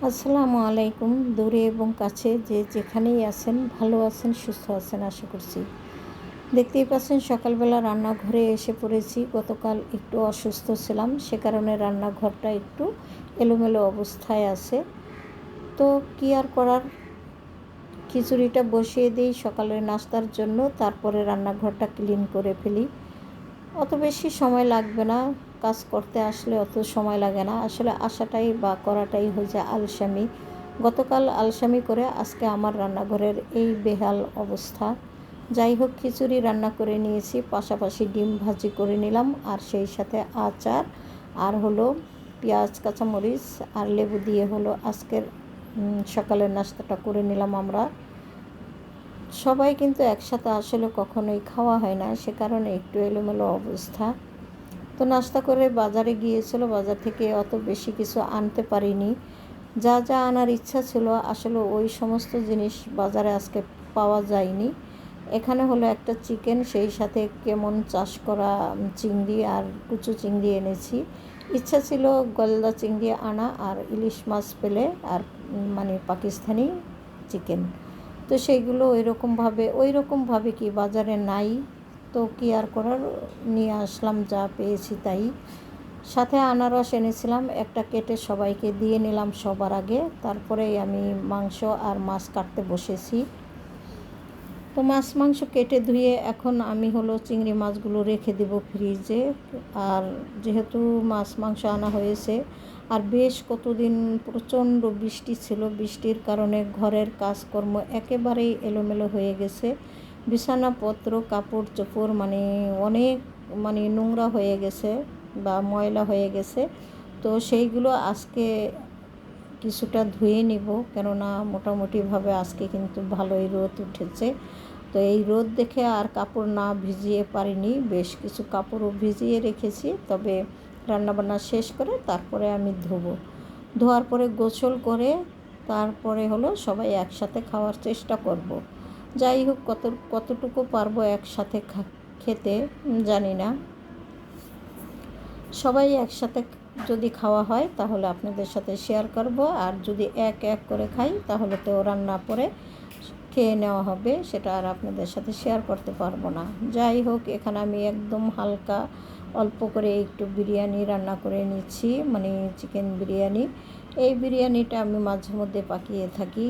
আসসালামু আলাইকুম। দূরে এবং কাছে যে যেখানেই আছেন, ভালো আছেন, সুস্থ আছেন আশা করছি। দেখতেই পাচ্ছেন সকালবেলা রান্নাঘরে এসে পড়েছি। গতকাল একটু অসুস্থ ছিলাম, সে কারণে রান্নাঘরটা একটু এলোমেলো অবস্থায় আছে। তো কী আর করার, খিচুড়িটা বসিয়ে দিই সকালের নাস্তার জন্য, তারপরে রান্নাঘরটা ক্লিন করে ফেলি। অত বেশি সময় লাগবে না, কাজ করতে আসলে অত সময় লাগে না। আসলে আসাটাই বা করাটাই হয়ে যায় আলসামি। গতকাল আলসামি করে আজকে আমার রান্নাঘরের এই বেহাল অবস্থা। যাই হোক, খিচুড়ি রান্না করে নিয়েছি, পাশাপাশি ডিম ভাজি করে নিলাম, আর সেই সাথে আচার আর হলো পেঁয়াজ, কাঁচামরিচ আর লেবু দিয়ে হলো আজকের সকালের নাস্তাটা করে নিলাম আমরা। সবাই কিন্তু একসাথে আসলে কখনোই খাওয়া হয় না, সে কারণে একটু এলোমেলো অবস্থা। তো নাস্তা করে বাজারে গিয়েছিল, বাজার থেকে অত বেশি কিছু আনতে পারিনি। যা যা আনার ইচ্ছা ছিল আসলে ওই সমস্ত জিনিস বাজারে আজকে পাওয়া যায়নি। এখানে হলো একটা চিকেন, সেই সাথে কেমন চাষ করা চিংড়ি আর কুচু চিংড়ি এনেছি। ইচ্ছা ছিল গলদা চিংড়ি আনা আর ইলিশ মাছ পেলে আর মানে পাকিস্তানি চিকেন। তো সেইগুলো ওই রকমভাবে কি বাজারে নাই, তো কী আর করার, নিয়ে আসলাম যা পেয়েছি তাই। সাথে আনারস এনেছিলাম, একটা কেটে সবাইকে দিয়ে নিলাম সবার আগে, তারপরেই আমি মাংস আর মাছ কাটতে বসেছি। তো মাংস কেটে ধুয়ে এখন আমি হলো চিংড়ি মাছগুলো রেখে দেব ফ্রিজে। আর যেহেতু মাংস আনা হয়েছে, আর বেশ কতদিন প্রচণ্ড বৃষ্টি ছিল, বৃষ্টির কারণে ঘরের কাজকর্ম একেবারেই এলোমেলো হয়ে গেছে। বিছানাপত্র, কাপড় চোপড় অনেক নোংরা হয়ে গেছে বা ময়লা হয়ে গেছে। তো সেইগুলো আজকে কিছুটা ধুয়ে নিব, কেননা মোটামুটিভাবে আজকে কিন্তু ভালোই রোদ উঠেছে। তো এই রোদ দেখে আর কাপড় না ভিজিয়ে পারিনি, বেশ কিছু কাপড়ও ভিজিয়ে রেখেছি। তবে রান্নাবান্না শেষ করে তারপরে আমি ধোয়ার পরে গোসল করে তারপরে হলো সবাই একসাথে খাওয়ার চেষ্টা করব। যাই হোক, কতটুকু পারবো একসাথে খেতে জানি না। সবাই একসাথে যদি খাওয়া হয় তাহলে আপনাদের সাথে শেয়ার করব, আর যদি এক এক করে খাই তাহলে তো রান্না করে খেয়ে নেওয়া হবে, সেটা আর আপনাদের সাথে শেয়ার করতে পারবো না। যাই হোক, এখানে আমি একদম হালকা অল্প করে একটু বিরিয়ানি রান্না করে নিচ্ছি, চিকেন বিরিয়ানি। এই বিরিয়ানিটা আমি মাঝে মধ্যে পাকিয়ে থাকি,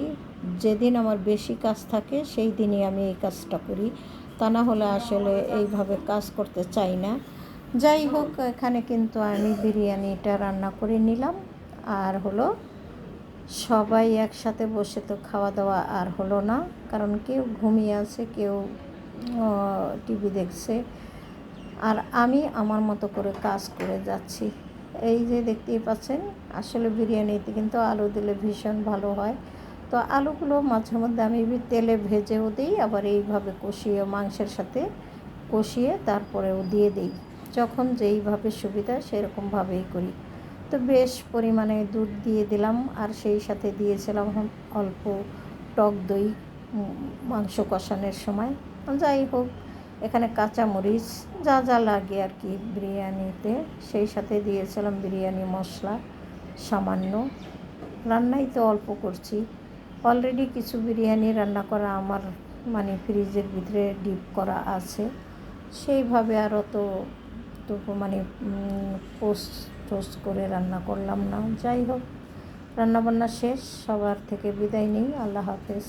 যেদিন আমার বেশি কাজ থাকে সেই দিনই আমি এই কাজটা করি, তা না হলে আসলে এইভাবে কাজ করতে চাই না। যাই হোক, এখানে কিন্তু আমি বিরিয়ানিটা রান্না করে নিলাম, আর হলো সবাই একসাথে বসে তো খাওয়া দাওয়া আর হলো না, কারণ কেউ ঘুমিয়ে আছে, কেউ টিভি দেখছে, আর আমি আমার মতো করে কাজ করে যাচ্ছি। এই যে দেখতেই পাচ্ছেন, আসলে বিরিয়ানিতে কিন্তু আলু দিলে ভীষণ ভালো হয়। তো আলুগুলো মাঝে মধ্যে আমি তেলে ভেজেও দিই, আবার এইভাবে কষিয়ে মাংসের সাথে কষিয়ে তারপরেও দিয়ে দিই। যখন যেইভাবে সুবিধা সেরকমভাবেই করি। তো বেশ পরিমাণে দুধ দিয়ে দিলাম, আর সেই সাথে দিয়েছিলাম অল্প টক দই মাংস কষানোর সময়। যাই হোক, এখানে কাঁচামরিচ যা যা লাগে আর কি বিরিয়ানিতে, সেই সাথে দিয়েছিলাম বিরিয়ানি মশলা সামান্য। রান্নাই তো অল্প করছি, অলরেডি কিছু বিরিয়ানি রান্না করা আমার ফ্রিজের ভিতরে ডিপ করা আছে, সেইভাবে আর অত পোস্ট করে রান্না করলাম না। যাই হোক, রান্নাবান্না শেষ, সবার থেকে বিদায় নিই, আল্লাহ হাফেজ।